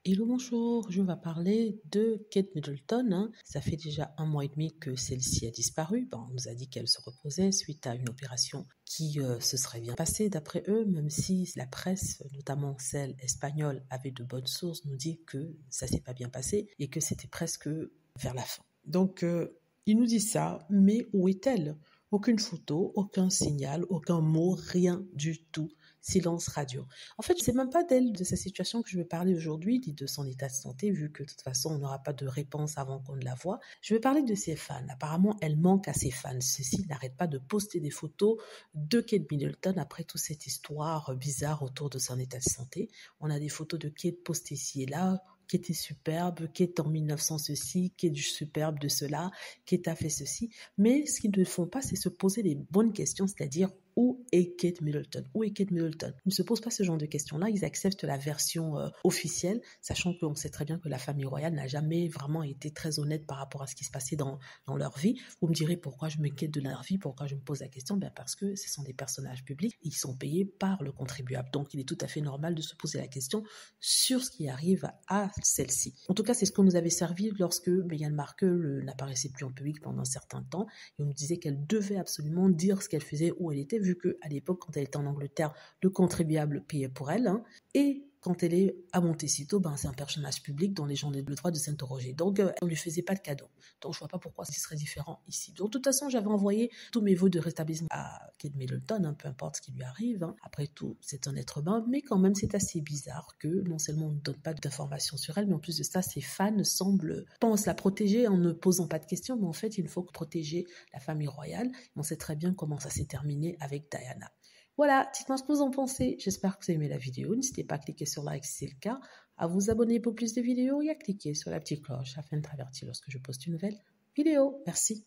Hello bonjour, je vais parler de Kate Middleton. Ça fait déjà 1 mois et demi que celle-ci a disparu. On nous a dit qu'elle se reposait suite à une opération qui se serait bien passée d'après eux, même si la presse, notamment celle espagnole, avait de bonnes sources, nous dit que ça s'est pas bien passé et que c'était presque vers la fin. Donc ils nous disent ça, mais où est-elle? Aucune photo, aucun signal, aucun mot, rien du tout. Silence radio. En fait, c'est même pas d'elle, de sa situation que je vais parler aujourd'hui, ni de son état de santé, vu que de toute façon, on n'aura pas de réponse avant qu'on ne la voie. Je vais parler de ses fans. Apparemment, elle manque à ses fans. Ceux-ci n'arrêtent pas de poster des photos de Kate Middleton après toute cette histoire bizarre autour de son état de santé. On a des photos de Kate postées ici et là, Kate est superbe, Kate en 1900 ceci, Kate superbe de cela, Kate a fait ceci. Mais ce qu'ils ne font pas, c'est se poser les bonnes questions, c'est-à-dire où est Kate Middleton? Où est Kate Middleton? Ils ne se posent pas ce genre de questions-là, ils acceptent la version officielle, sachant qu'on sait très bien que la famille royale n'a jamais vraiment été très honnête par rapport à ce qui se passait dans leur vie. Vous me direz pourquoi je m'inquiète de leur vie, pourquoi je me pose la question? Parce que ce sont des personnages publics, ils sont payés par le contribuable. Donc il est tout à fait normal de se poser la question sur ce qui arrive à celle-ci. En tout cas, c'est ce qu'on nous avait servi lorsque Meghan Markle n'apparaissait plus en public pendant un certain temps, et on nous disait qu'elle devait absolument dire ce qu'elle faisait, où elle était, vu qu'à l'époque, quand elle était en Angleterre, le contribuable payait pour elle, et quand elle est à Montecito, c'est un personnage public dont les gens ont le droit de s'interroger. Donc, on ne lui faisait pas de cadeau. Donc, je ne vois pas pourquoi ce serait différent ici. Donc, de toute façon, j'avais envoyé tous mes vœux de rétablissement à Kate Middleton, peu importe ce qui lui arrive. Après tout, c'est un être humain, mais quand même, c'est assez bizarre que non seulement on ne donne pas d'informations sur elle, mais en plus de ça, ses fans pensent la protéger en ne posant pas de questions, mais en fait, il faut protéger la famille royale. On sait très bien comment ça s'est terminé avec Diana. Voilà, dites-moi ce que vous en pensez. J'espère que vous avez aimé la vidéo. N'hésitez pas à cliquer sur like si c'est le cas, à vous abonner pour plus de vidéos et à cliquer sur la petite cloche afin d'être averti lorsque je poste une nouvelle vidéo. Merci.